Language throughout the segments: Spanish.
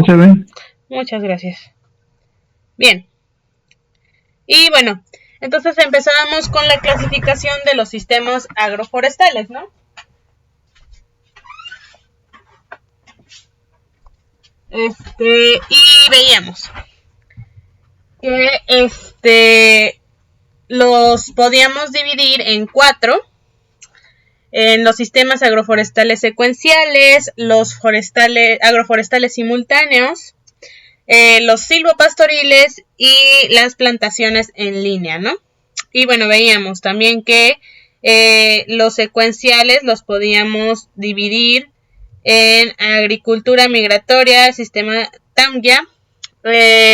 Isabel. Muchas gracias. Bien. Y bueno, entonces empezamos con la clasificación de los sistemas agroforestales, ¿no? Y veíamos que los podíamos dividir en 4, en los sistemas agroforestales secuenciales, los agroforestales simultáneos, los silvopastoriles y las plantaciones en línea, ¿no? Y bueno, veíamos también que los secuenciales los podíamos dividir en agricultura migratoria, sistema Tangya,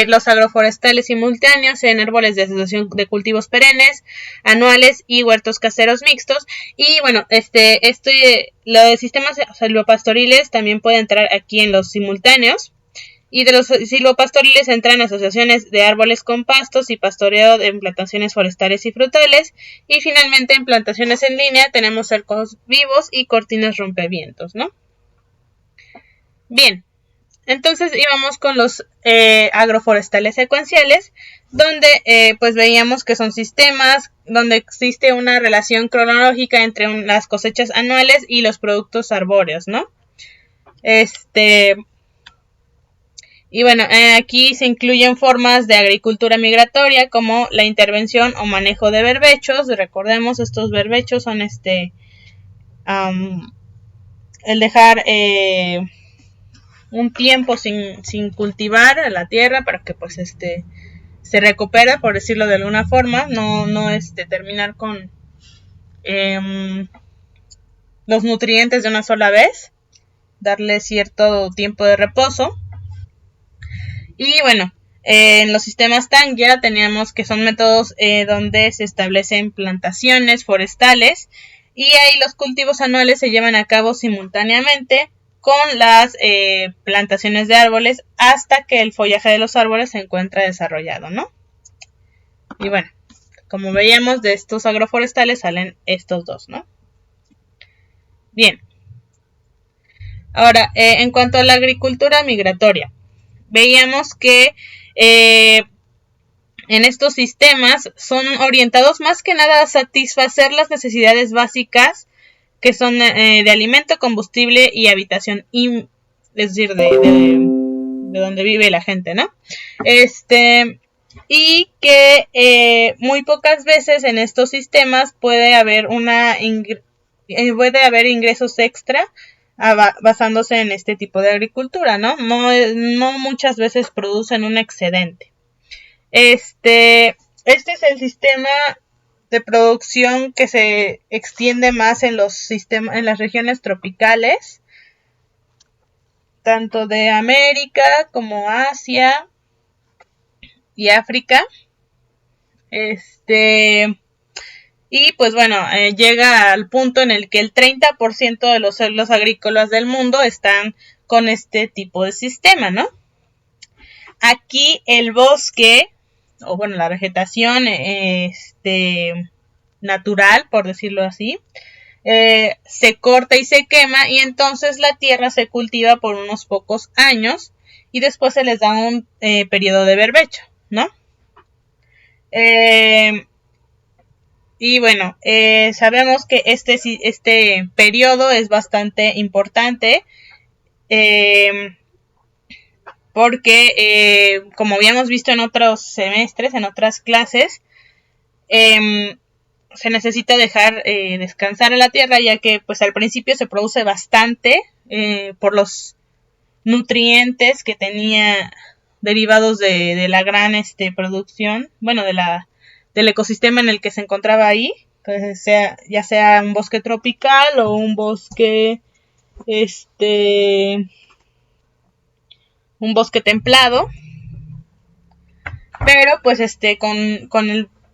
los agroforestales simultáneos en árboles de asociación de cultivos perennes, anuales y huertos caseros mixtos. Y bueno, los sistemas silvopastoriles también pueden entrar aquí en los simultáneos. Y de los silvopastoriles entran asociaciones de árboles con pastos y pastoreo en plantaciones forestales y frutales. Y finalmente en plantaciones en línea tenemos cercos vivos y cortinas rompevientos, ¿no? Bien, entonces íbamos con los agroforestales secuenciales, donde pues veíamos que son sistemas donde existe una relación cronológica entre las cosechas anuales y los productos arbóreos, ¿no? Y bueno, aquí se incluyen formas de agricultura migratoria como la intervención o manejo de berbechos. Recordemos, estos berbechos son el dejar un tiempo sin cultivar la tierra para que pues se recupere, por decirlo de alguna forma, no terminar con los nutrientes de una sola vez, darle cierto tiempo de reposo. Y bueno, en los sistemas Tangya teníamos que son métodos donde se establecen plantaciones forestales y ahí los cultivos anuales se llevan a cabo simultáneamente con las plantaciones de árboles hasta que el follaje de los árboles se encuentra desarrollado, ¿no? Y bueno, como veíamos, de estos agroforestales salen estos dos, ¿no? Bien. Ahora, en cuanto a la agricultura migratoria, veíamos que en estos sistemas son orientados más que nada a satisfacer las necesidades básicas que son de alimento, combustible y habitación, es decir, de donde vive la gente, ¿no? Y que muy pocas veces en estos sistemas puede haber ingresos extra basándose en este tipo de agricultura, ¿no? No muchas veces producen un excedente. Este es el sistema de producción que se extiende más en las regiones tropicales, tanto de América como Asia y África. Y pues bueno, llega al punto en el que el 30% de los suelos agrícolas del mundo están con este tipo de sistema, ¿no? Aquí el bosque, o bueno, la vegetación natural, por decirlo así, se corta y se quema y entonces la tierra se cultiva por unos pocos años y después se les da un periodo de berbecho, ¿no? Y bueno, sabemos que este periodo es bastante importante porque, como habíamos visto en otros semestres, en otras clases, se necesita dejar descansar a la tierra, ya que pues al principio se produce bastante por los nutrientes que tenía derivados de la gran producción, bueno, del ecosistema en el que se encontraba ahí, pues ya sea un bosque tropical o un bosque templado, pero pues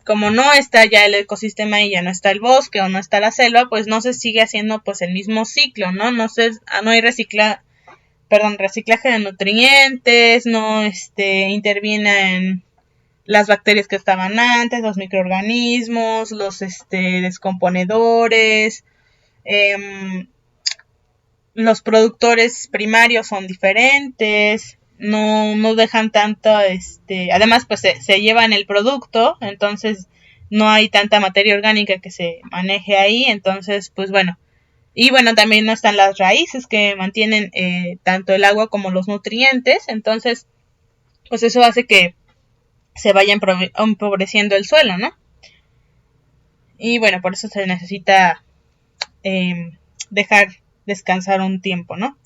como no está ya el ecosistema y ya no está el bosque o no está la selva, pues no se sigue haciendo pues el mismo ciclo, ¿no? No hay reciclaje de nutrientes, no interviene en las bacterias que estaban antes, los microorganismos, los descomponedores, los productores primarios son diferentes, no dejan tanto, además pues se llevan el producto, entonces no hay tanta materia orgánica que se maneje ahí, entonces pues bueno. Y bueno, también no están las raíces que mantienen tanto el agua como los nutrientes, entonces pues eso hace que se vaya empobreciendo el suelo, ¿no? Y bueno, por eso se necesita dejar descansar un tiempo, ¿no?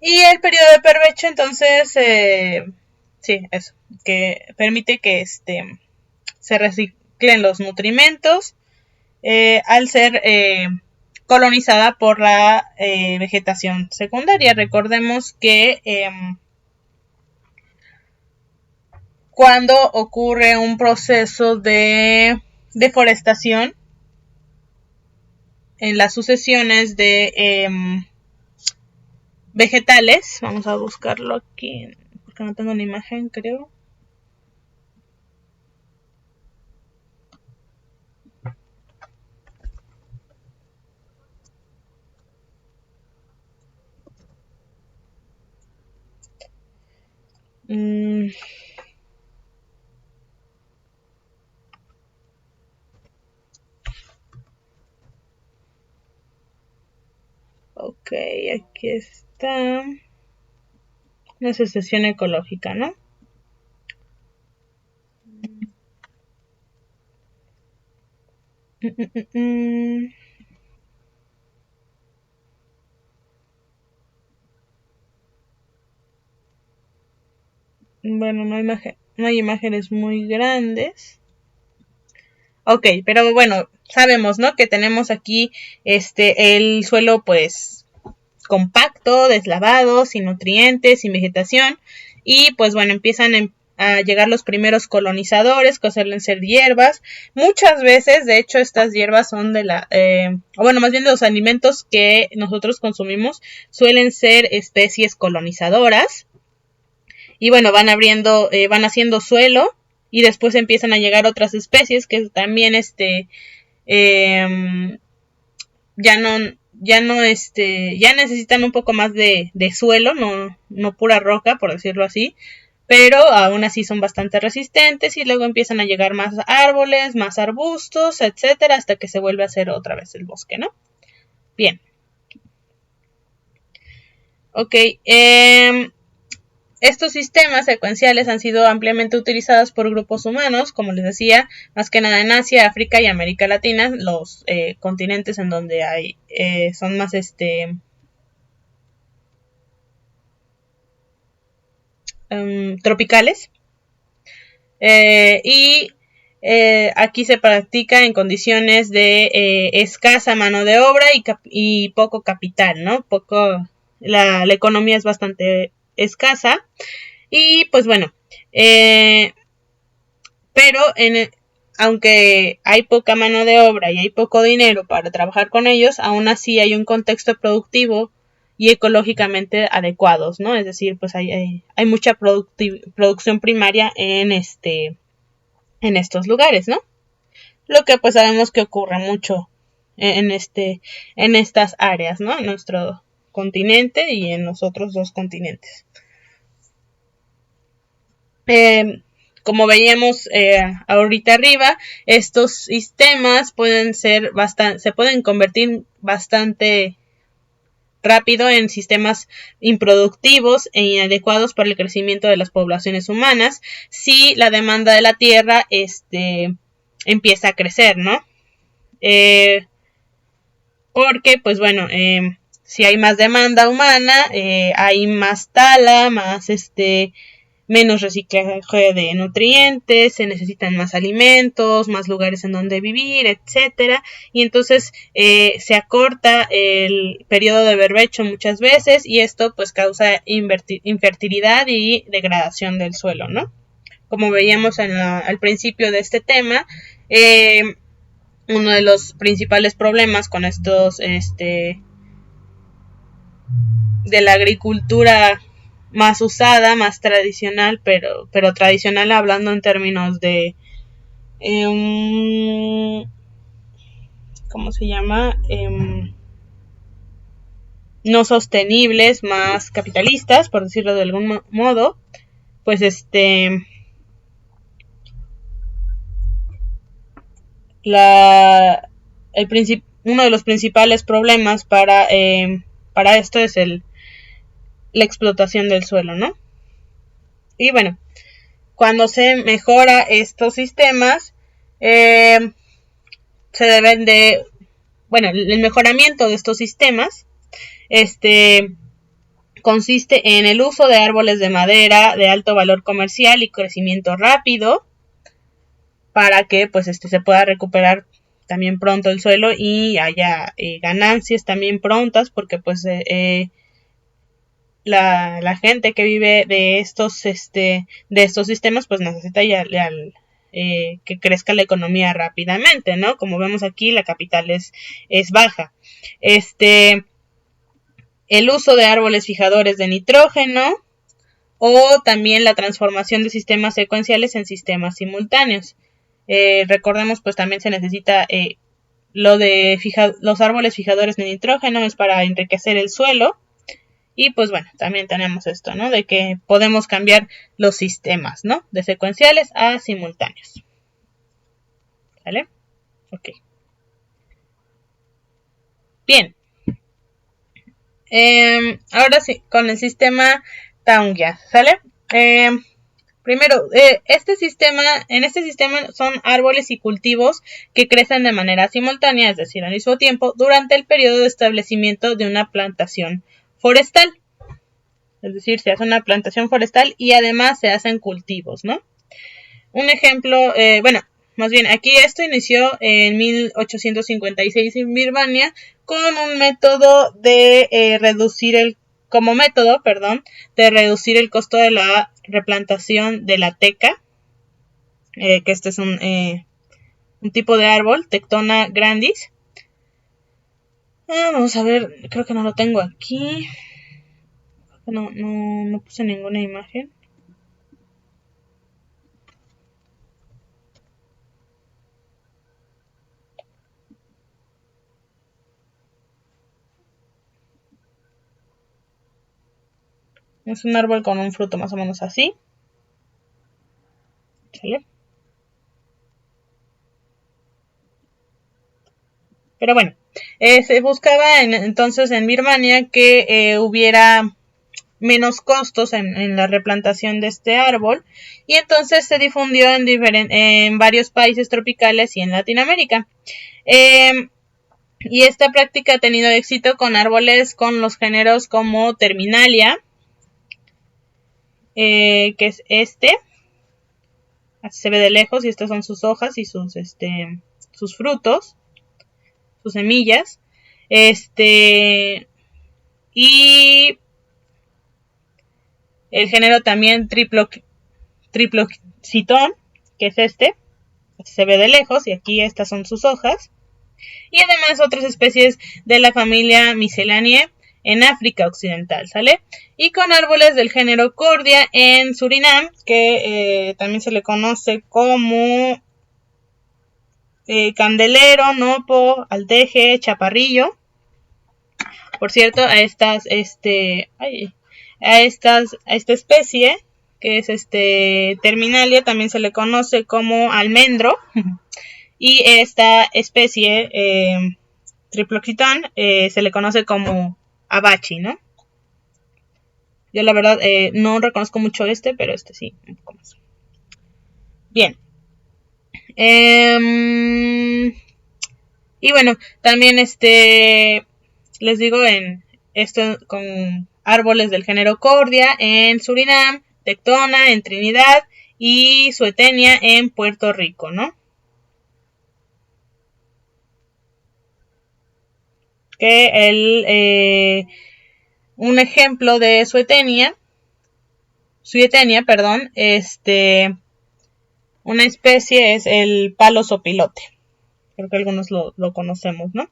Y el periodo de pervecho, entonces, sí, eso, que permite que se reciclen los nutrimentos al ser colonizada por la vegetación secundaria. Recordemos que cuando ocurre un proceso de deforestación en las sucesiones de vegetales, vamos a buscarlo aquí porque no tengo una imagen, creo. Ok, aquí está. Una sucesión ecológica, ¿no? Bueno, no hay imágenes muy grandes. Ok, pero bueno, sabemos, ¿no? Que tenemos aquí el suelo pues compacto, deslavado, sin nutrientes, sin vegetación. Y pues bueno, empiezan a llegar los primeros colonizadores, que suelen ser hierbas. Muchas veces, de hecho, estas hierbas son bueno, más bien de los alimentos que nosotros consumimos, suelen ser especies colonizadoras. Y bueno, van haciendo suelo y después empiezan a llegar otras especies que también ya necesitan un poco más de suelo, no pura roca, por decirlo así, pero aún así son bastante resistentes y luego empiezan a llegar más árboles, más arbustos, etcétera, hasta que se vuelve a hacer otra vez el bosque, ¿no? Bien. Ok, estos sistemas secuenciales han sido ampliamente utilizados por grupos humanos, como les decía, más que nada en Asia, África y América Latina, los continentes en donde son más tropicales. Y aquí se practica en condiciones de escasa mano de obra y poco capital, ¿no? La economía es bastante escasa. Y pues bueno, pero aunque hay poca mano de obra y hay poco dinero para trabajar con ellos, aún así hay un contexto productivo y ecológicamente adecuados, ¿no? Es decir, pues hay mucha producción primaria en estos lugares, ¿no? Lo que pues sabemos que ocurre mucho en estas áreas, ¿no? En nuestro continente y en los otros dos continentes. Como veíamos ahorita arriba, estos sistemas se pueden convertir bastante rápido en sistemas improductivos e inadecuados para el crecimiento de las poblaciones humanas si la demanda de la tierra empieza a crecer, ¿no? Porque, pues bueno, si hay más demanda humana, hay más tala, menos reciclaje de nutrientes, se necesitan más alimentos, más lugares en donde vivir, etcétera, y entonces se acorta el periodo de berbecho muchas veces y esto pues causa infertilidad y degradación del suelo, ¿no? Como veíamos al principio de este tema, uno de los principales problemas con estos de la agricultura más usada, más tradicional, pero tradicional hablando en términos de ¿cómo se llama? no sostenibles, más capitalistas, por decirlo de algún modo, pues uno de los principales problemas para esto es la explotación del suelo, ¿no? Y bueno, cuando se mejora estos sistemas, se deben de, bueno, el mejoramiento de estos sistemas, consiste en el uso de árboles de madera de alto valor comercial y crecimiento rápido, para que pues se pueda recuperar también pronto el suelo y haya ganancias también prontas, porque pues la gente que vive de estos sistemas pues necesita que crezca la economía rápidamente, ¿no? Como vemos aquí, la capital es baja. El uso de árboles fijadores de nitrógeno, o también la transformación de sistemas secuenciales en sistemas simultáneos. Recordemos, pues también se necesita lo de los árboles fijadores de nitrógeno, es para enriquecer el suelo. Y pues bueno, también tenemos esto, ¿no? De que podemos cambiar los sistemas, ¿no? De secuenciales a simultáneos. ¿Vale? Ok. Bien. Ahora sí, con el sistema Taungia, ¿sale? Primero, en este sistema son árboles y cultivos que crecen de manera simultánea, es decir, al mismo tiempo, durante el periodo de establecimiento de una plantación forestal. Es decir, se hace una plantación forestal y además se hacen cultivos, ¿no? Un ejemplo, más bien, aquí esto inició en 1856 en Birmania con un método de reducir el costo de la replantación de la teca, que este es un tipo de árbol, Tectona grandis. Vamos a ver, creo que no lo tengo aquí. No puse ninguna imagen. Es un árbol con un fruto más o menos así. ¿Sale? Pero bueno, se buscaba entonces en Birmania que hubiera menos costos en la replantación de este árbol, y entonces se difundió en varios países tropicales y en Latinoamérica. Y esta práctica ha tenido éxito con árboles con los géneros como Terminalia, que es así se ve de lejos, y estas son sus hojas y sus frutos, sus semillas, y el género también Triploxitón, que es se ve de lejos, y aquí estas son sus hojas, y además otras especies de la familia Miscellaneae en África Occidental, ¿sale? Y con árboles del género Cordia en Surinam, que también se le conoce como candelero, nopo, alteje, chaparrillo. Por cierto, a esta especie, que es Terminalia, también se le conoce como almendro. Y esta especie, Triploxitón, se le conoce como abachi, ¿no? Yo la verdad no reconozco mucho pero sí, un poco más. Bien. Y bueno, también les digo en esto con árboles del género Cordia en Surinam, Tectona en Trinidad y Suetenia en Puerto Rico, ¿no? Que un ejemplo de Suetenia, una especie es el palo sopilote. Creo que algunos lo conocemos, ¿no?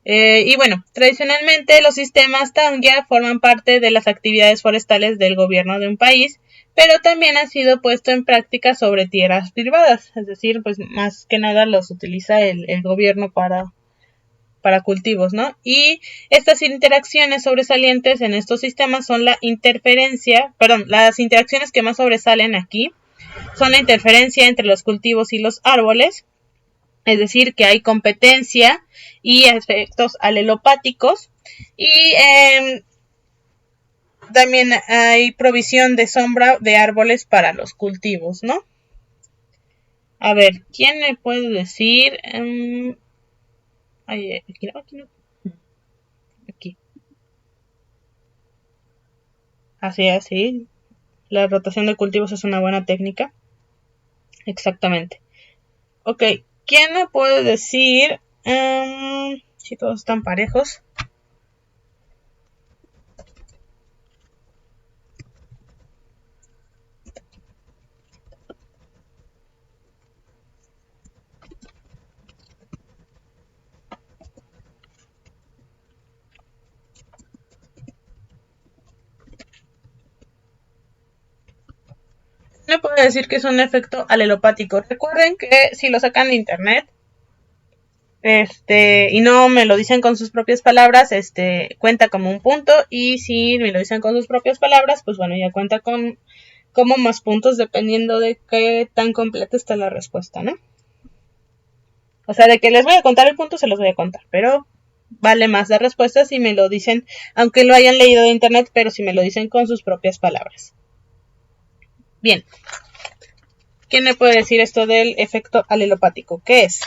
Y bueno, tradicionalmente los sistemas Taungia forman parte de las actividades forestales del gobierno de un país, pero también ha sido puesto en práctica sobre tierras privadas, es decir, pues más que nada los utiliza el gobierno para para cultivos, ¿no? Y estas interacciones sobresalientes en estos sistemas son las interacciones que más sobresalen aquí son la interferencia entre los cultivos y los árboles, es decir, que hay competencia y efectos alelopáticos y también hay provisión de sombra de árboles para los cultivos, ¿no? A ver, ¿quién me puede decir? Aquí. Así. La rotación de cultivos es una buena técnica. Exactamente. Ok, ¿quién me puede decir si todos están parejos? Me puede decir que es un efecto alelopático. Recuerden que si lo sacan de internet, y no me lo dicen con sus propias palabras, cuenta como un punto, y si me lo dicen con sus propias palabras, pues bueno, ya cuenta con como más puntos dependiendo de qué tan completa está la respuesta, ¿no? O sea, de que les voy a contar el punto, se los voy a contar, pero vale más la respuesta si me lo dicen, aunque lo hayan leído de internet, pero si me lo dicen con sus propias palabras. Bien. ¿Quién me puede decir esto del efecto alelopático? ¿Qué es?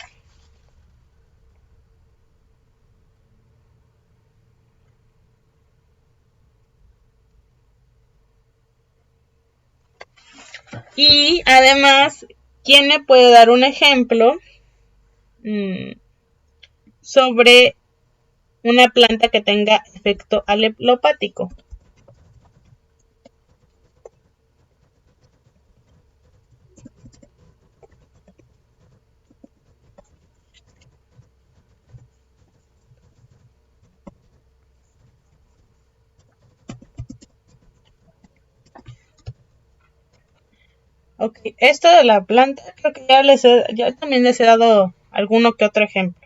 Y además, ¿quién me puede dar un ejemplo sobre una planta que tenga efecto alelopático? Ok, esto de la planta, creo que ya también les he dado alguno que otro ejemplo.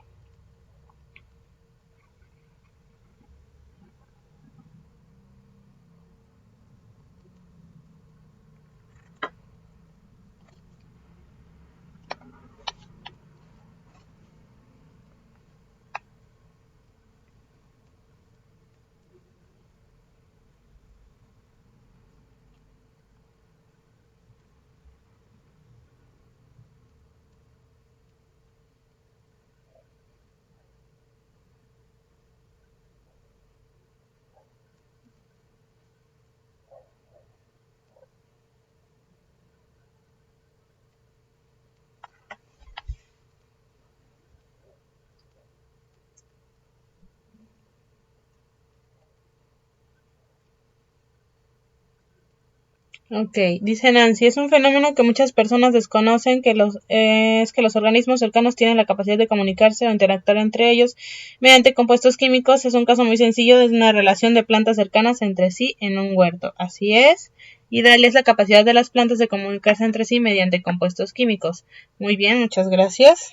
Ok, dice Nancy, es un fenómeno que muchas personas desconocen, es que los organismos cercanos tienen la capacidad de comunicarse o interactuar entre ellos mediante compuestos químicos. Es un caso muy sencillo de una relación de plantas cercanas entre sí en un huerto. Así es. Y Dalia es la capacidad de las plantas de comunicarse entre sí mediante compuestos químicos. Muy bien, muchas gracias.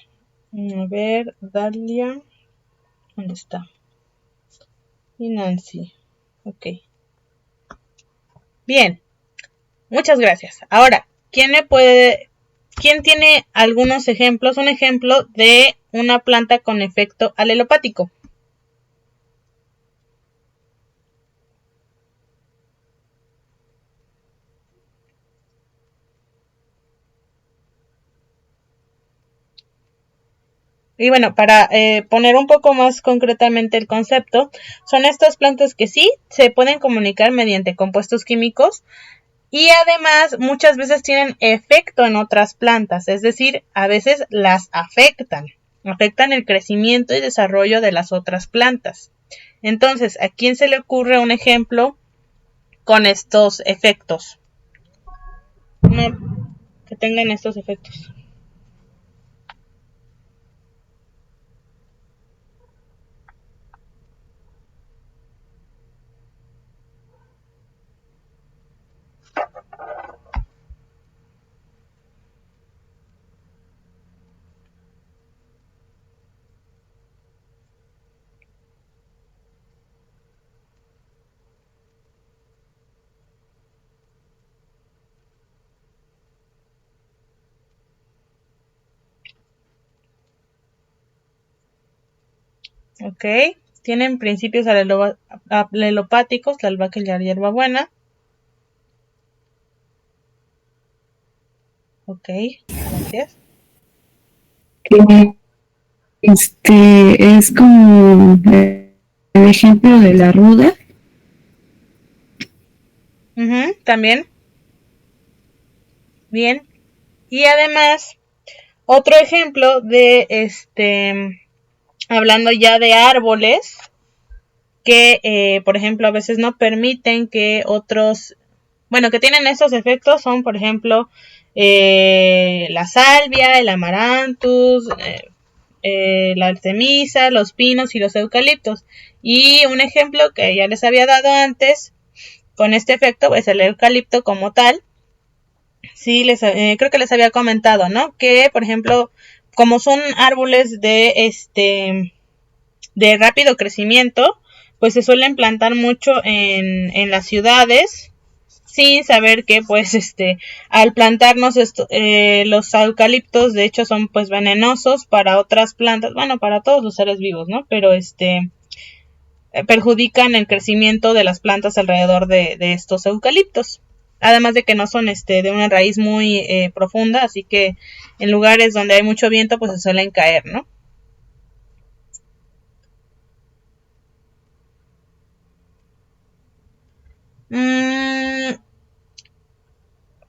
A ver, Dalia, ¿dónde está? Y Nancy. Ok. Bien. Muchas gracias. Ahora, quién tiene algunos ejemplos? Un ejemplo de una planta con efecto alelopático. Y bueno, para poner un poco más concretamente el concepto, son estas plantas que sí se pueden comunicar mediante compuestos químicos y además muchas veces tienen efecto en otras plantas, es decir, a veces las afectan el crecimiento y desarrollo de las otras plantas. Entonces, ¿a quién se le ocurre un ejemplo con estos efectos? No, que tengan estos efectos. Ok. Tienen principios alelopáticos, la albahaca y la hierbabuena. Ok, gracias. Que es como el ejemplo de la ruda. También, bien. Y además, otro ejemplo de hablando ya de árboles, que por ejemplo a veces no permiten que otros, bueno, que tienen estos efectos son, por ejemplo, la salvia, el amaranthus, la artemisa, los pinos y los eucaliptos. Y un ejemplo que ya les había dado antes con este efecto es el eucalipto como tal. Sí, creo que les había comentado, ¿no? Que, por ejemplo, como son árboles de rápido crecimiento, pues se suelen plantar mucho en las ciudades, sin saber que pues al plantarnos los eucaliptos de hecho son pues venenosos para otras plantas, bueno, para todos los seres vivos, ¿no? Pero perjudican el crecimiento de las plantas alrededor de estos eucaliptos. Además de que no son de una raíz muy profunda, así que en lugares donde hay mucho viento pues se suelen caer, ¿no? Mm,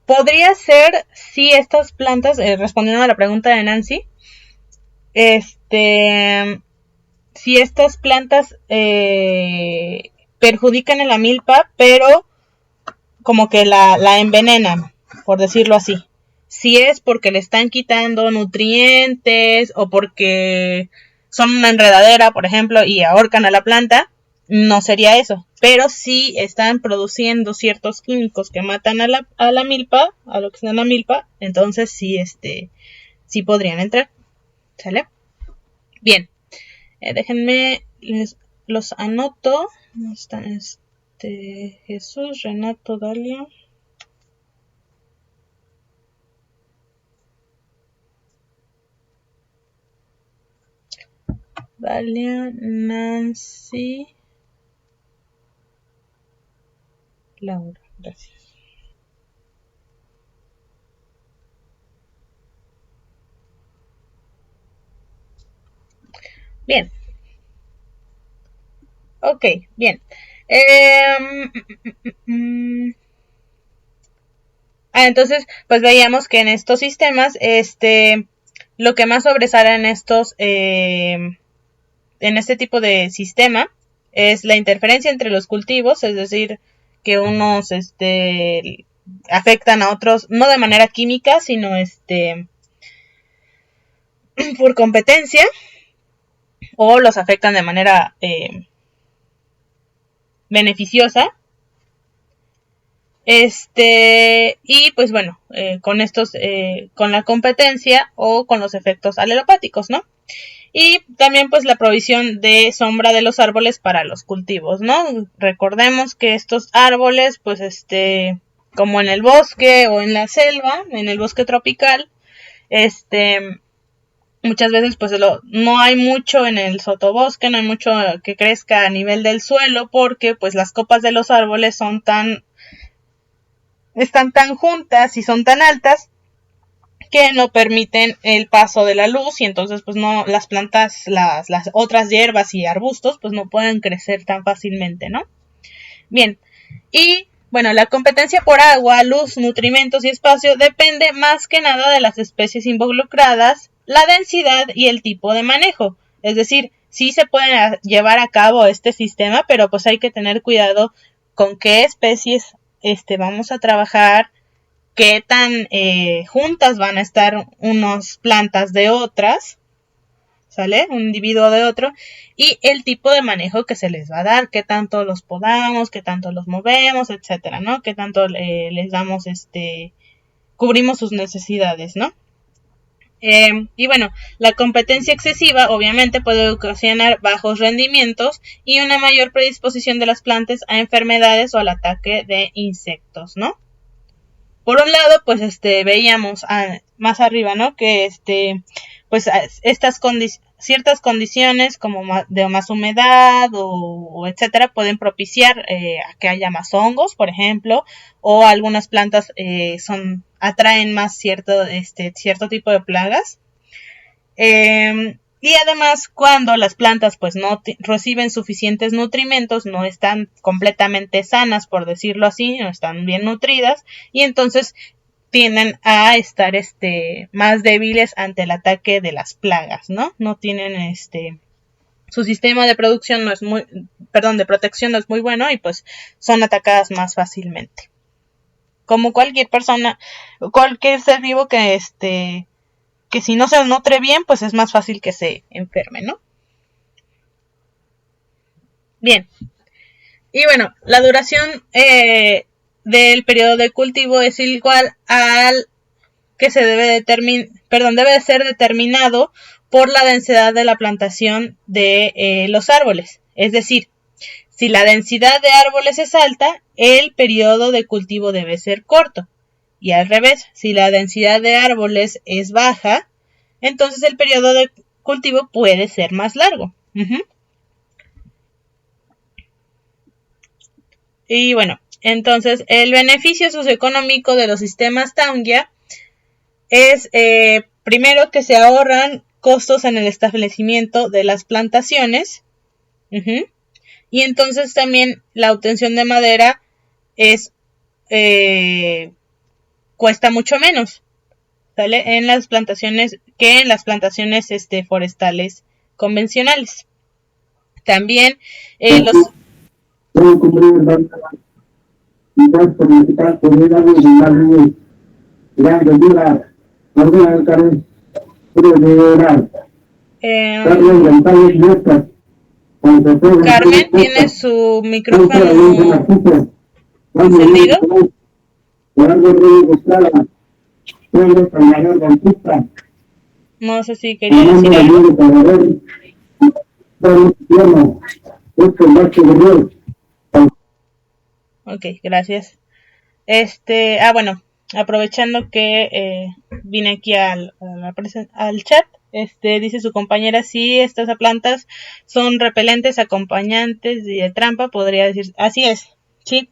podría ser si estas plantas, respondiendo a la pregunta de Nancy, este, si estas plantas perjudican a la milpa, pero como que la envenenan, por decirlo así. Si es porque le están quitando nutrientes o porque son una enredadera, por ejemplo, y ahorcan a la planta, no sería eso. Pero si están produciendo ciertos químicos que matan a la milpa, a lo que es la milpa, entonces sí, sí podrían entrar. ¿Sale? Bien. Déjenme, los anoto. Están Jesús, Renato, Dalia. Dalia, Nancy, Laura. Gracias. Bien. Ok, bien. Entonces, pues veíamos que en estos sistemas, lo que más sobresale en en este tipo de sistema es la interferencia entre los cultivos, es decir, que unos, afectan a otros, no de manera química, sino, por competencia, o los afectan de manera beneficiosa. Y pues bueno, con estos, con la competencia o con los efectos alelopáticos, ¿no? Y también pues la provisión de sombra de los árboles para los cultivos, ¿no? Recordemos que estos árboles, pues como en el bosque o en la selva, en el bosque tropical, muchas veces pues no hay mucho en el sotobosque, no hay mucho que crezca a nivel del suelo porque pues las copas de los árboles están tan juntas y son tan altas que no permiten el paso de la luz y entonces pues no, las plantas, las otras hierbas y arbustos pues no pueden crecer tan fácilmente, ¿no? Bien, y bueno, la competencia por agua, luz, nutrimentos y espacio depende más que nada de las especies involucradas, la densidad y el tipo de manejo. Es decir, sí se puede llevar a cabo este sistema, pero pues hay que tener cuidado con qué especies vamos a trabajar, qué tan juntas van a estar unas plantas de otras, ¿sale? Un individuo de otro, y el tipo de manejo que se les va a dar, qué tanto los podamos, qué tanto los movemos, etcétera, ¿no? Qué tanto les damos, cubrimos sus necesidades, ¿no? Y bueno, la competencia excesiva obviamente puede ocasionar bajos rendimientos y una mayor predisposición de las plantas a enfermedades o al ataque de insectos, ¿no? Por un lado, pues veíamos más arriba, ¿no? Que pues ciertas condiciones como de más humedad o etcétera pueden propiciar a que haya más hongos, por ejemplo, o algunas plantas atraen más cierto tipo de plagas. Y además, cuando las plantas pues no reciben suficientes nutrimentos, no están completamente sanas, por decirlo así, no están bien nutridas, y entonces tienden a estar más débiles ante el ataque de las plagas, ¿no? No tienen su sistema de producción de protección no es muy bueno y pues son atacadas más fácilmente. Como cualquier persona, cualquier ser vivo que si no se nutre bien, pues es más fácil que se enferme, ¿no? Bien. Y bueno, la duración del periodo de cultivo es igual al que debe de ser determinado por la densidad de la plantación de los árboles. Es decir, si la densidad de árboles es alta, el periodo de cultivo debe ser corto. Y al revés, si la densidad de árboles es baja, entonces el periodo de cultivo puede ser más largo. Y bueno, entonces el beneficio socioeconómico de los sistemas Taungia es primero que se ahorran costos en el establecimiento de las plantaciones. Y entonces también la obtención de madera cuesta mucho menos, ¿sale? En las plantaciones forestales convencionales. También los Carmen tiene su micrófono encendido. No sé si quería decir algo. Ok, gracias. Bueno, aprovechando que vine aquí al chat, dice su compañera, si estas plantas son repelentes, acompañantes de trampa, podría decir, así es, sí.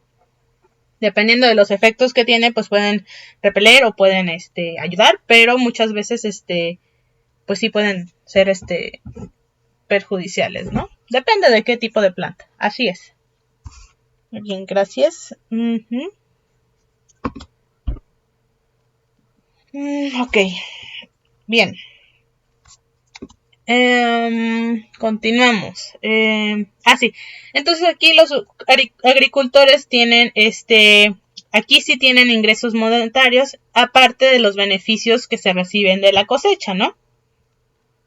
Dependiendo de los efectos que tiene, pues pueden repeler o pueden ayudar, pero muchas veces pues sí pueden ser perjudiciales, ¿no? Depende de qué tipo de planta. Así es. Bien, gracias. Ok. Bien. Continuamos. Sí. Entonces aquí los agricultores tienen aquí sí tienen ingresos monetarios, aparte de los beneficios que se reciben de la cosecha, ¿no?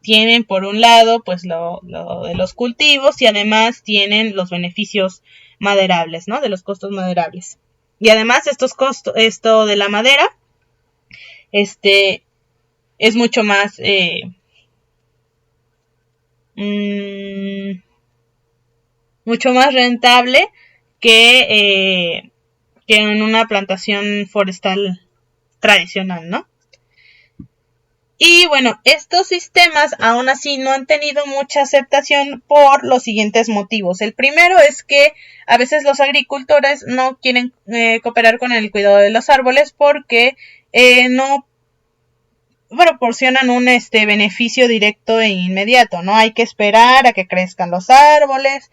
Tienen por un lado pues lo de los cultivos y además tienen los beneficios maderables, ¿no? De los costos maderables. Y además esto de la madera, es mucho más rentable que en una plantación forestal tradicional, ¿no? Y bueno, estos sistemas aún así no han tenido mucha aceptación por los siguientes motivos. El primero es que a veces los agricultores no quieren cooperar con el cuidado de los árboles porque no proporcionan un beneficio directo e inmediato, ¿no? Hay que esperar a que crezcan los árboles,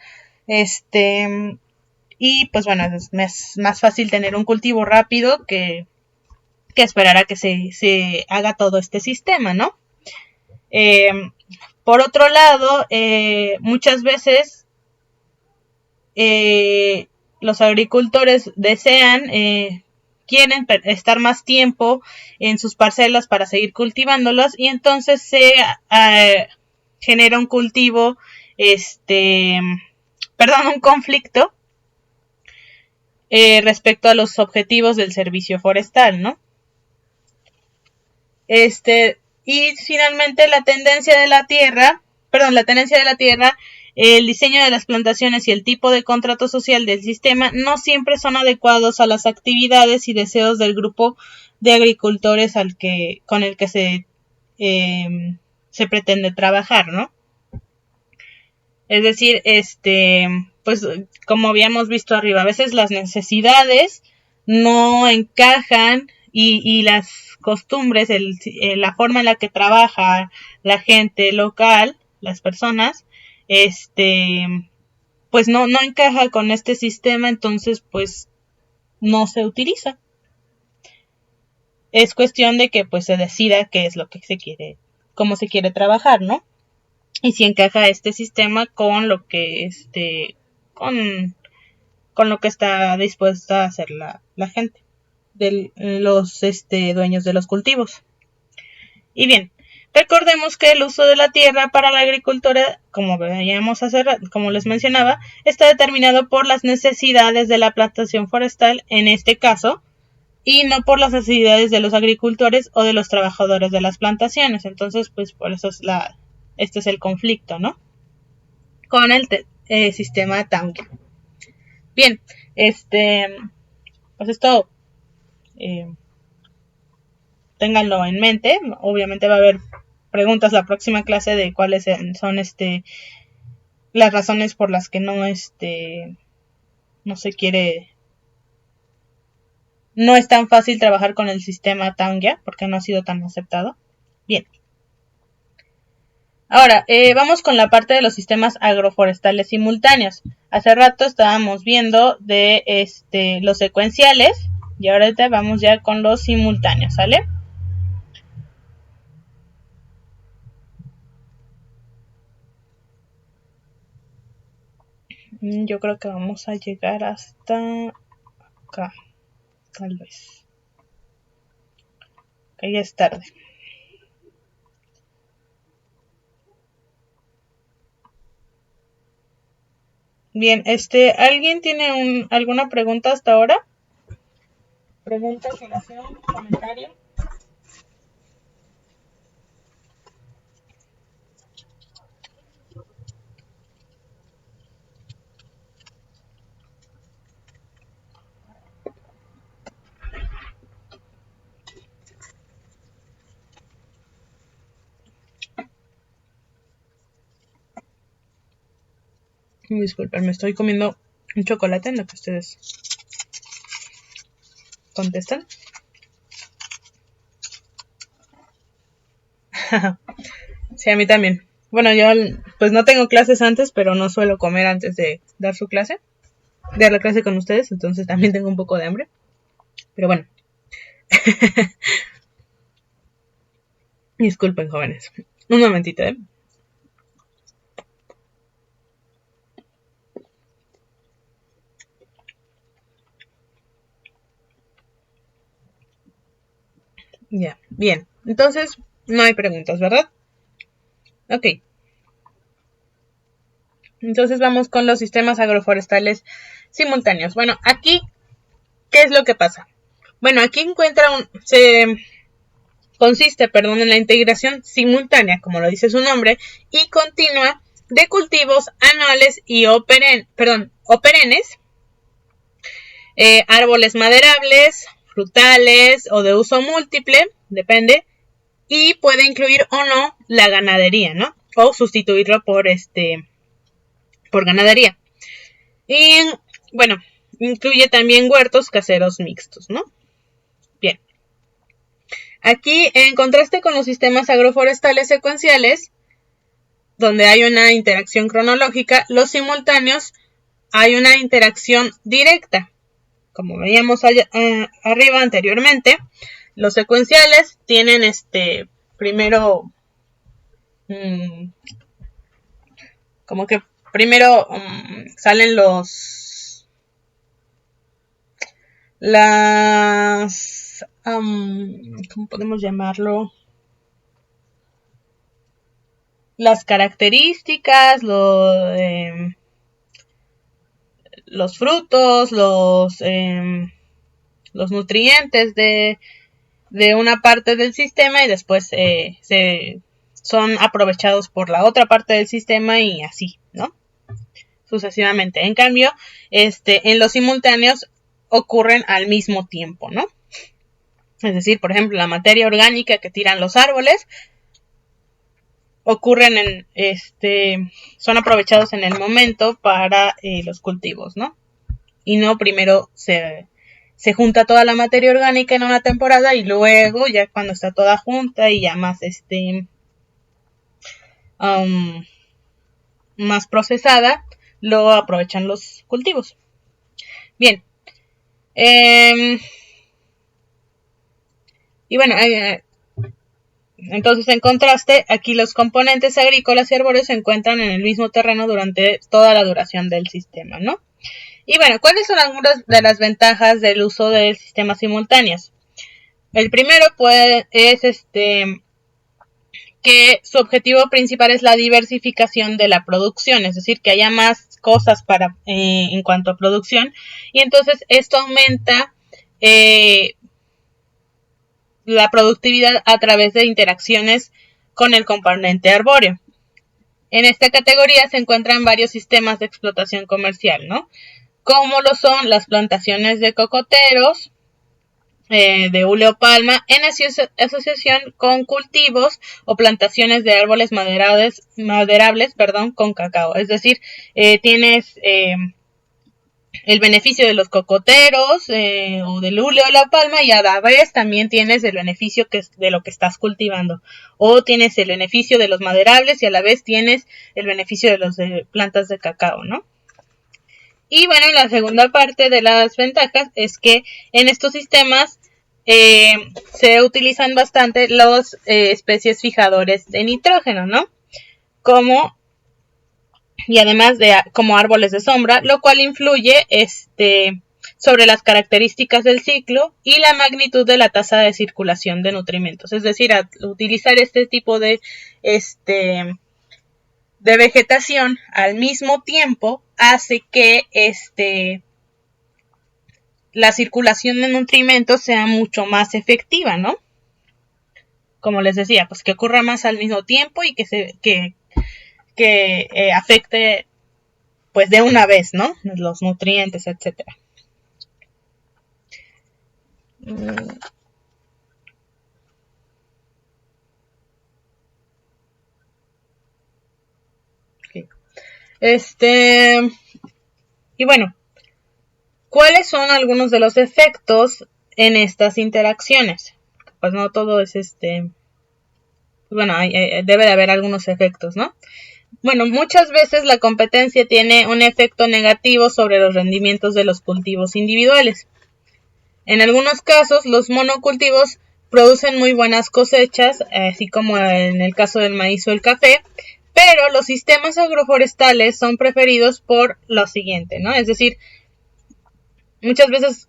y pues bueno, es más fácil tener un cultivo rápido que esperar a que se haga todo este sistema, ¿no? Por otro lado, muchas veces los agricultores quieren estar más tiempo en sus parcelas para seguir cultivándolos y entonces se genera un conflicto respecto a los objetivos del servicio forestal, ¿no? Y finalmente la tenencia de la tierra, el diseño de las plantaciones y el tipo de contrato social del sistema no siempre son adecuados a las actividades y deseos del grupo de agricultores con el que se pretende trabajar, ¿no? Es decir, pues como habíamos visto arriba, a veces las necesidades no encajan y las costumbres, la forma en la que trabaja la gente local, las personas, pues no encaja con este sistema, entonces pues no se utiliza. Es cuestión de que pues se decida qué es lo que se quiere, cómo se quiere trabajar, ¿no? Y si encaja este sistema con lo que con lo que está dispuesta a hacer la gente, los dueños de los cultivos. Y bien, recordemos que el uso de la tierra para la agricultura, como veíamos como les mencionaba, está determinado por las necesidades de la plantación forestal en este caso, y no por las necesidades de los agricultores o de los trabajadores de las plantaciones. Entonces, pues por eso este es el conflicto, ¿no? Con el sistema Township. Bien, pues esto ténganlo en mente. Obviamente va a haber preguntas la próxima clase de cuáles son las razones por las que no se quiere, no es tan fácil trabajar con el sistema Township porque no ha sido tan aceptado. Bien. Ahora, vamos con la parte de los sistemas agroforestales simultáneos. Hace rato estábamos viendo de los secuenciales y ahorita vamos ya con los simultáneos, ¿sale? Yo creo que vamos a llegar hasta acá, tal vez. Que ya es tarde. Bien, ¿alguien tiene alguna pregunta hasta ahora? ¿Pregunta, aclaración, comentario? Disculpen, me estoy comiendo un chocolate en lo que ustedes contestan. Sí, a mí también. Bueno, yo pues no tengo clases antes, pero no suelo comer antes de dar la clase con ustedes, entonces también tengo un poco de hambre. Pero bueno. Disculpen, jóvenes. Un momentito, ¿eh? Ya, bien. Entonces, no hay preguntas, ¿verdad? Ok. Entonces vamos con los sistemas agroforestales simultáneos. Bueno, aquí, ¿qué es lo que pasa? Bueno, aquí consiste, en la integración simultánea, como lo dice su nombre, y continua de cultivos anuales o perennes, árboles maderables, frutales o de uso múltiple, depende, y puede incluir o no la ganadería, ¿no? O sustituirlo por ganadería. Y bueno, incluye también huertos caseros mixtos, ¿no? Bien. Aquí, en contraste con los sistemas agroforestales secuenciales, donde hay una interacción cronológica, los simultáneos hay una interacción directa. Como veíamos arriba anteriormente, los secuenciales tienen primero como que primero salen ¿cómo podemos llamarlo? Las características, los frutos, los nutrientes de una parte del sistema y después son aprovechados por la otra parte del sistema y así, ¿no? Sucesivamente. En cambio, en los simultáneos ocurren al mismo tiempo, ¿no? Es decir, por ejemplo, la materia orgánica que tiran los árboles ocurren son aprovechados en el momento para los cultivos, ¿no? Y no primero se junta toda la materia orgánica en una temporada y luego ya cuando está toda junta y ya más más procesada, lo aprovechan los cultivos. Bien. Y bueno, entonces en contraste, aquí los componentes agrícolas y arbóreos se encuentran en el mismo terreno durante toda la duración del sistema, ¿no? Y bueno, ¿cuáles son algunas de las ventajas del uso de sistemas simultáneos? El primero es que su objetivo principal es la diversificación de la producción, es decir, que haya más cosas en cuanto a producción, y entonces esto aumenta la productividad a través de interacciones con el componente arbóreo. En esta categoría se encuentran varios sistemas de explotación comercial, ¿no? Como lo son las plantaciones de cocoteros, de hule o palma, en asociación con cultivos o plantaciones de árboles maderables, con cacao. Es decir, tienes el beneficio de los cocoteros o del hule o la palma, y a la vez también tienes el beneficio de lo que estás cultivando, o tienes el beneficio de los maderables y a la vez tienes el beneficio de las plantas de cacao, ¿no? Y bueno, la segunda parte de las ventajas es que en estos sistemas se utilizan bastante los especies fijadores de nitrógeno, ¿no? Y además como árboles de sombra, lo cual influye sobre las características del ciclo y la magnitud de la tasa de circulación de nutrimentos. Es decir, al utilizar este tipo de vegetación al mismo tiempo hace que la circulación de nutrimentos sea mucho más efectiva, ¿no? Como les decía, pues que ocurra más al mismo tiempo y que afecte pues de una vez, ¿no? Los nutrientes, etcétera. Okay. Y bueno, ¿cuáles son algunos de los efectos en estas interacciones? Pues no todo es bueno, debe de haber algunos efectos, ¿no? Bueno, muchas veces la competencia tiene un efecto negativo sobre los rendimientos de los cultivos individuales. En algunos casos, los monocultivos producen muy buenas cosechas, así como en el caso del maíz o el café, pero los sistemas agroforestales son preferidos por lo siguiente, ¿no? Es decir, muchas veces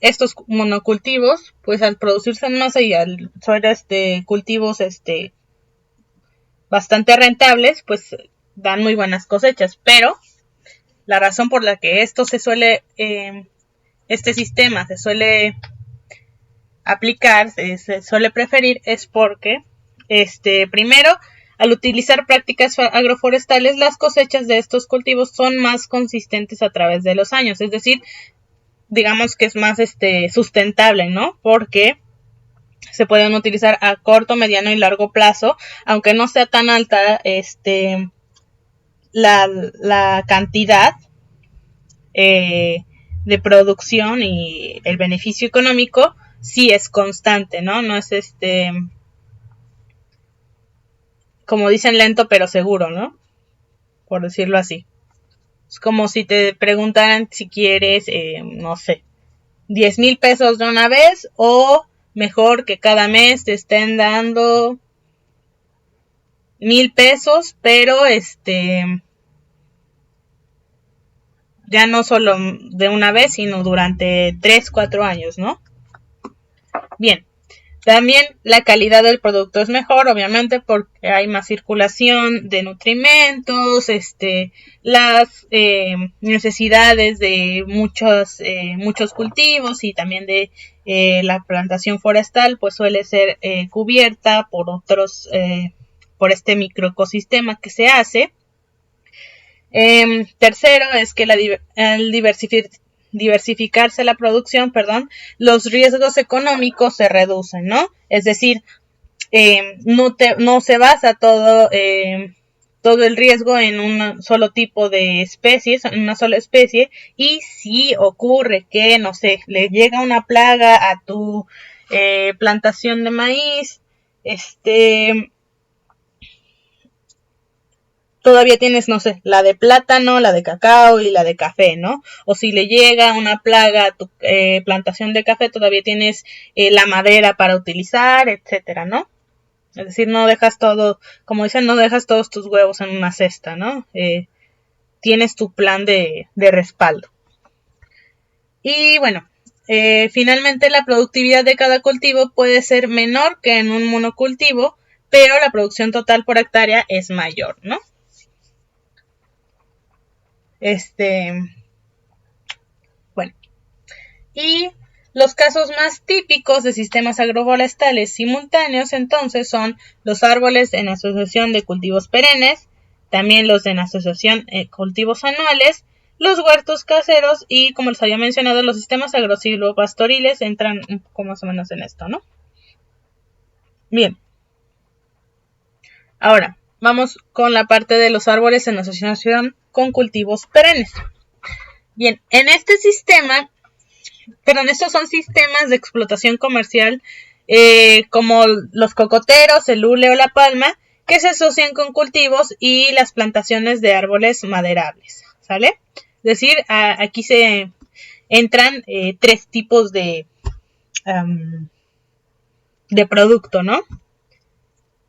estos monocultivos, pues al producirse en masa y al ser cultivos bastante rentables, pues dan muy buenas cosechas, pero la razón por la que esto este sistema se suele aplicar, se suele preferir, es porque primero, al utilizar prácticas agroforestales, las cosechas de estos cultivos son más consistentes a través de los años, es decir, digamos que es más sustentable, ¿no? Porque se pueden utilizar a corto, mediano y largo plazo, aunque no sea tan alta la cantidad de producción, y el beneficio económico sí es constante, ¿no? No es como dicen, lento pero seguro, ¿no? Por decirlo así. Es como si te preguntaran si quieres, no sé, 10,000 pesos de una vez, o mejor que cada mes te estén dando 1,000 pesos, pero ya no solo de una vez, sino durante 3, 4 años, ¿no? Bien, también la calidad del producto es mejor, obviamente, porque hay más circulación de nutrimentos, las necesidades de muchos cultivos y también de la plantación forestal, pues suele ser cubierta por por este microecosistema que se hace. Tercero es que al diversificarse la producción, los riesgos económicos se reducen, ¿no? Es decir, no se basa todo el riesgo en un solo tipo de especies, en una sola especie, y si ocurre que, no sé, le llega una plaga a tu plantación de maíz, todavía tienes, no sé, la de plátano, la de cacao y la de café, ¿no? O si le llega una plaga a tu plantación de café, todavía tienes la madera para utilizar, etcétera, ¿no? Es decir, no dejas todo, como dicen, no dejas todos tus huevos en una cesta, ¿no? Tienes tu plan de respaldo. Y bueno, finalmente la productividad de cada cultivo puede ser menor que en un monocultivo, pero la producción total por hectárea es mayor, ¿no? Bueno, y los casos más típicos de sistemas agroforestales simultáneos entonces son los árboles en asociación de cultivos perennes, también los en asociación cultivos anuales, los huertos caseros y, como les había mencionado, los sistemas agrosilvopastoriles entran un poco más o menos en esto, ¿no? Bien, ahora vamos con la parte de los árboles en asociación con cultivos perennes. Bien, en este sistema, perdón, estos son sistemas de explotación comercial como los cocoteros, el hule o la palma, que se asocian con cultivos y las plantaciones de árboles maderables, ¿sale? Es decir, aquí se entran tres tipos de producto, ¿no?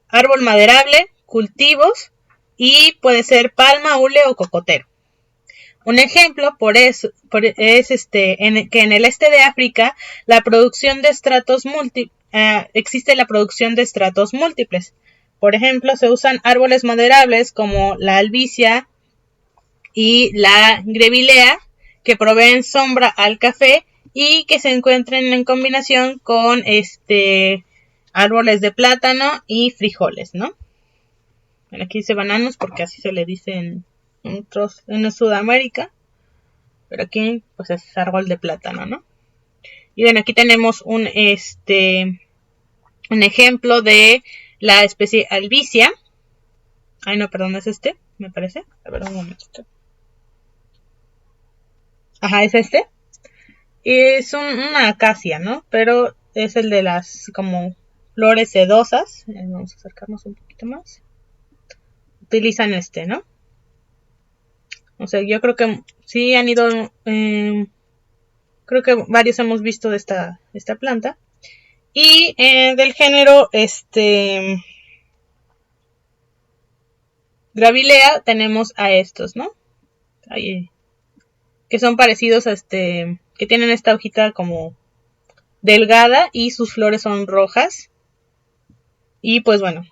Árbol maderable, cultivos y puede ser palma, hule o cocotero. Un ejemplo es que en el este de África la producción de existe la producción de estratos múltiples. Por ejemplo, se usan árboles maderables como la albicia y la grevilea que proveen sombra al café y que se encuentran en combinación con árboles de plátano y frijoles, ¿no? Aquí dice bananos porque así se le dice en Sudamérica. Pero aquí pues es árbol de plátano, ¿no? Y bueno, aquí tenemos un ejemplo de la especie albicia. Ay, no, perdón, es me parece. A ver, un momento. Ajá, es Es una acacia, ¿no? Pero es el de las como flores sedosas. Vamos a acercarnos un poquito más. Utilizan ¿no? O sea, yo creo que sí han ido... creo que varios hemos visto de esta planta. Y del género Gravilea tenemos a estos, ¿no? Ahí, que son parecidos a que tienen esta hojita como delgada y sus flores son rojas. Y pues bueno,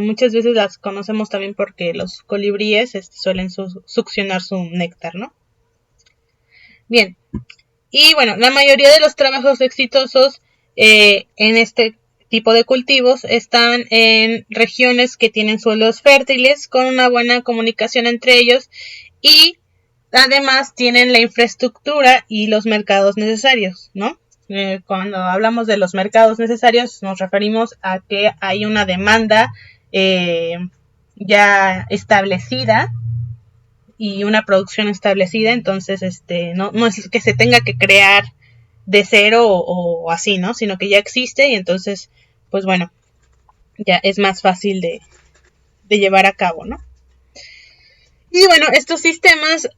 muchas veces las conocemos también porque los colibríes suelen succionar su néctar, ¿no? Bien, y bueno, la mayoría de los trabajos exitosos en este tipo de cultivos están en regiones que tienen suelos fértiles con una buena comunicación entre ellos y además tienen la infraestructura y los mercados necesarios, ¿no? Cuando hablamos de los mercados necesarios nos referimos a que hay una demanda ya establecida y una producción establecida, entonces no es que se tenga que crear de cero o así, ¿no? Sino que ya existe y entonces, pues bueno, ya es más fácil de llevar a cabo, ¿no? Y bueno, estos sistemas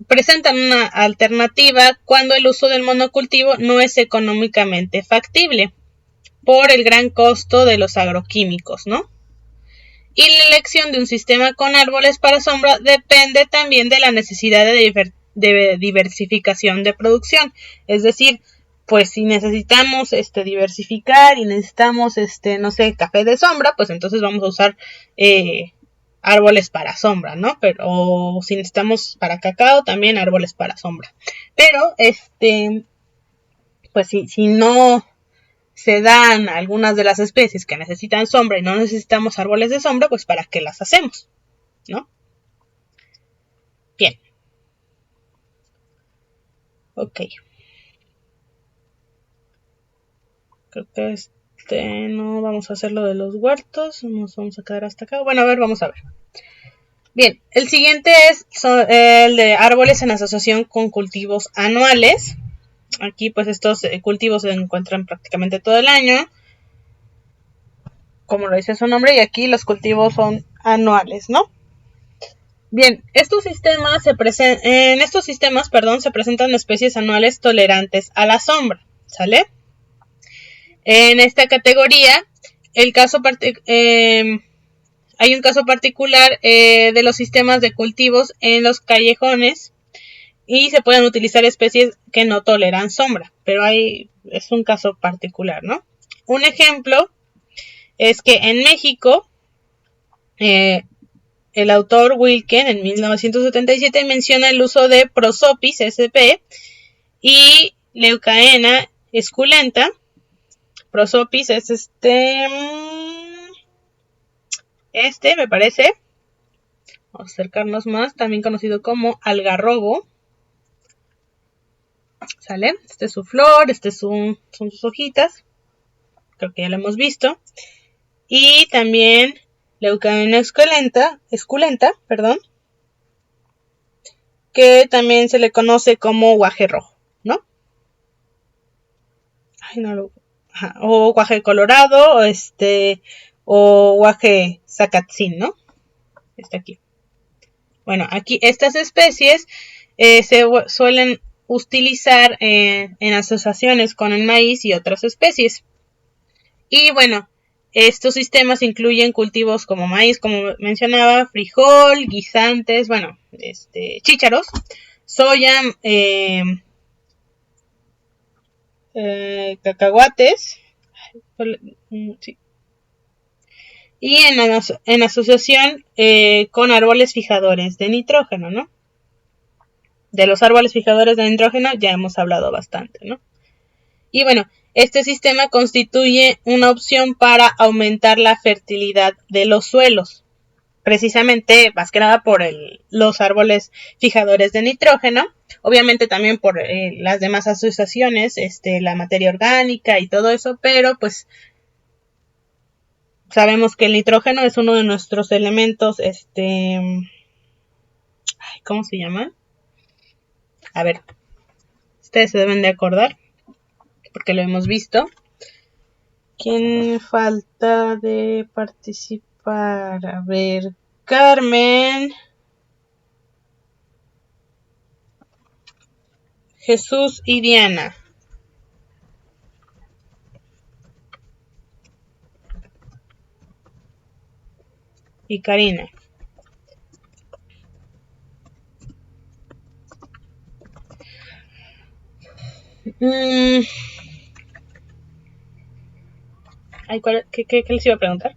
presentan una alternativa cuando el uso del monocultivo no es económicamente factible por el gran costo de los agroquímicos, ¿no? Y la elección de un sistema con árboles para sombra depende también de la necesidad de diversificación de producción. Es decir, pues si necesitamos diversificar y necesitamos no sé, café de sombra, pues entonces vamos a usar árboles para sombra, ¿no? Pero o si necesitamos para cacao, también árboles para sombra. Pero pues si no se dan algunas de las especies que necesitan sombra y no necesitamos árboles de sombra, pues ¿para qué las hacemos? ¿No? Bien. Ok. Creo que no vamos a hacer lo de los huertos. Nos vamos a quedar hasta acá. Bueno, a ver, vamos a ver. Bien, el siguiente es el de árboles en asociación con cultivos anuales. Aquí pues estos cultivos se encuentran prácticamente todo el año, como lo dice su nombre, y aquí los cultivos son anuales, ¿no? Bien, en estos sistemas, se presentan especies anuales tolerantes a la sombra, ¿sale? En esta categoría, hay un caso particular de los sistemas de cultivos en los callejones y se pueden utilizar especies que no toleran sombra, pero es un caso particular, ¿no? Un ejemplo es que en México, el autor Wilken en 1977 menciona el uso de Prosopis sp. y Leucaena esculenta. Prosopis es me parece, vamos a acercarnos más, también conocido como algarrobo, ¿sale? Esta es su flor, son sus hojitas, creo que ya lo hemos visto, y también Leucaena esculenta, que también se le conoce como guaje rojo, ¿no? O guaje colorado, o guaje zacatzín, ¿no? Aquí. Bueno, aquí estas especies se suelen utilizar en asociaciones con el maíz y otras especies. Y bueno, estos sistemas incluyen cultivos como maíz, como mencionaba, frijol, guisantes, bueno, chícharos, soya, cacahuates, sí. Y en asociación con árboles fijadores de nitrógeno, ¿no? De los árboles fijadores de nitrógeno ya hemos hablado bastante, ¿no? Y bueno, este sistema constituye una opción para aumentar la fertilidad de los suelos, precisamente más que nada por los árboles fijadores de nitrógeno, obviamente también por las demás asociaciones, la materia orgánica y todo eso, pero pues sabemos que el nitrógeno es uno de nuestros elementos, ¿cómo se llama? A ver, ustedes se deben de acordar, porque lo hemos visto. ¿Quién falta de participar? A ver, Carmen, Jesús y Diana. Y Karina. ¿Qué les iba a preguntar?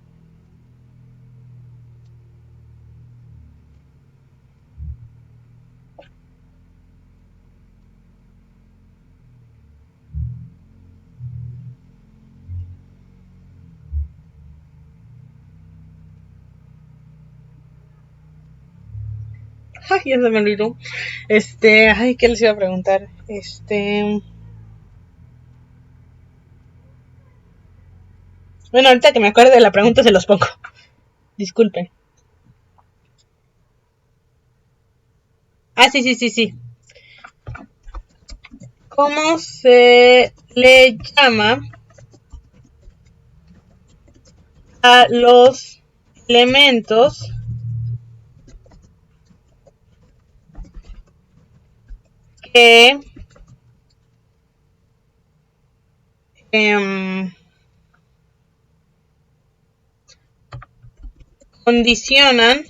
Ay, ya se me olvidó. ¿Qué les iba a preguntar? Bueno, ahorita que me acuerde de la pregunta se los pongo. Disculpen. Sí. ¿Cómo se le llama a los elementos que condicionan?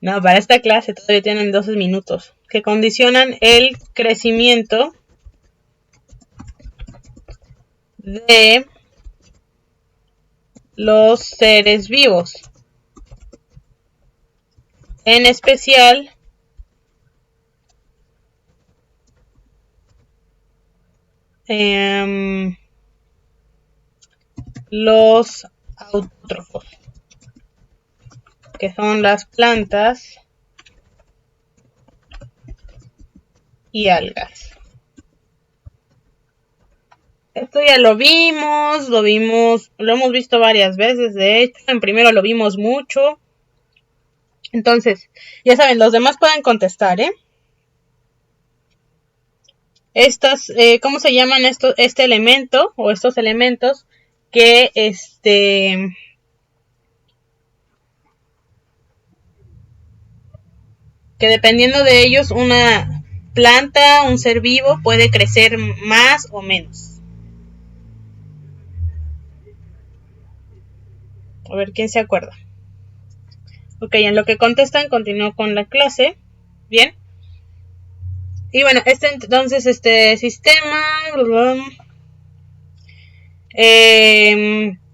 No, para esta clase todavía tienen 12 minutos. Que condicionan el crecimiento de los seres vivos. En especial, los autótrofos, que son las plantas y algas. Esto ya lo hemos visto varias veces, de hecho, en primero lo vimos mucho. Entonces, ya saben, los demás pueden contestar, ¿eh? ¿Cómo se llaman este elemento o estos elementos que que dependiendo de ellos una planta, un ser vivo puede crecer más o menos? A ver quién se acuerda. Ok, en lo que contestan continúo con la clase. Bien. Y bueno, este sistema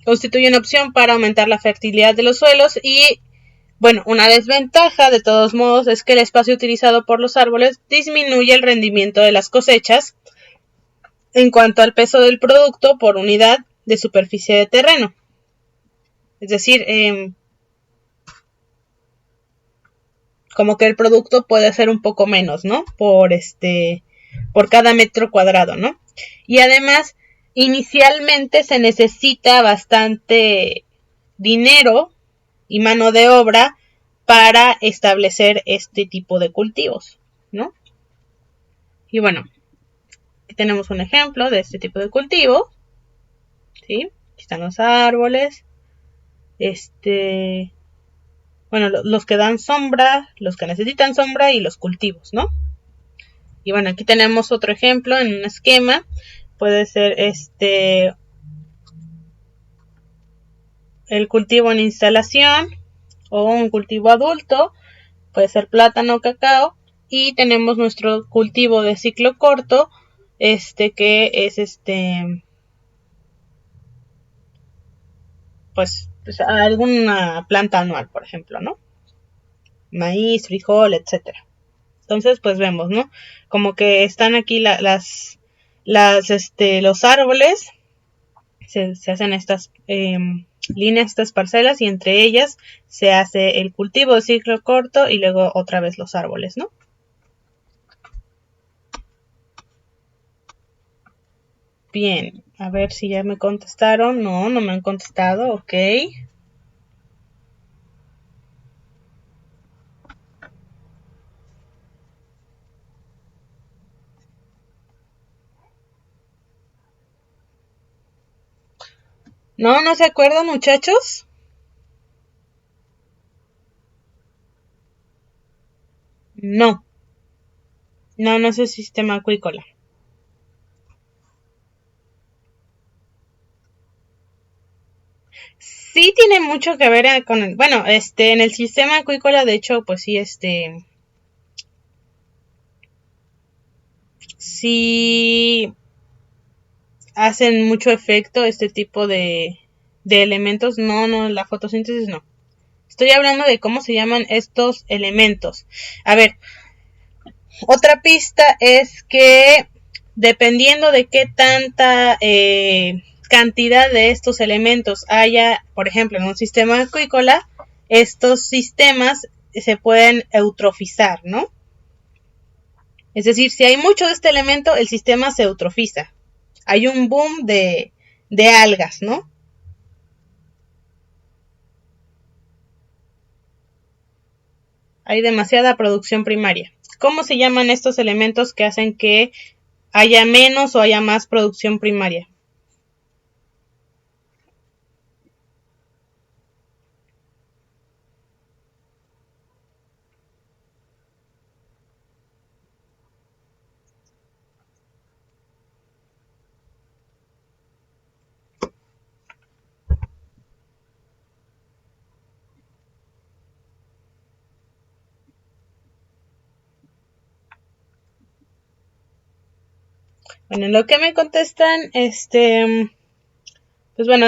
constituye una opción para aumentar la fertilidad de los suelos y, bueno, una desventaja de todos modos es que el espacio utilizado por los árboles disminuye el rendimiento de las cosechas en cuanto al peso del producto por unidad de superficie de terreno. Es decir, como que el producto puede ser un poco menos, ¿no? Por cada metro cuadrado, ¿no? Y además, inicialmente se necesita bastante dinero y mano de obra para establecer este tipo de cultivos, ¿no? Y bueno, aquí tenemos un ejemplo de este tipo de cultivo, ¿sí? Aquí están los árboles, bueno, los que dan sombra, los que necesitan sombra y los cultivos, ¿no? Y bueno, aquí tenemos otro ejemplo en un esquema. Puede ser el cultivo en instalación o un cultivo adulto. Puede ser plátano o cacao. Y tenemos nuestro cultivo de ciclo corto, que es pues alguna planta anual, por ejemplo, ¿no? Maíz, frijol, etcétera. Entonces, pues vemos, ¿no? Como que están aquí los árboles, se hacen estas líneas, estas parcelas, y entre ellas se hace el cultivo de ciclo corto y luego otra vez los árboles, ¿no? Bien, a ver si ya me contestaron. No, no me han contestado, ok. No, no se acuerdan, muchachos. No, no es el sistema acuícola. Sí tiene mucho que ver con bueno, en el sistema acuícola, de hecho, pues sí, sí hacen mucho efecto este tipo de elementos. No, la fotosíntesis no. Estoy hablando de cómo se llaman estos elementos. A ver, otra pista es que dependiendo de qué tanta cantidad de estos elementos haya, por ejemplo, en un sistema acuícola, estos sistemas se pueden eutrofizar, ¿no? Es decir, si hay mucho de este elemento, el sistema se eutrofiza. Hay un boom de algas, ¿no? Hay demasiada producción primaria. ¿Cómo se llaman estos elementos que hacen que haya menos o haya más producción primaria? Bueno, en lo que me contestan, pues bueno,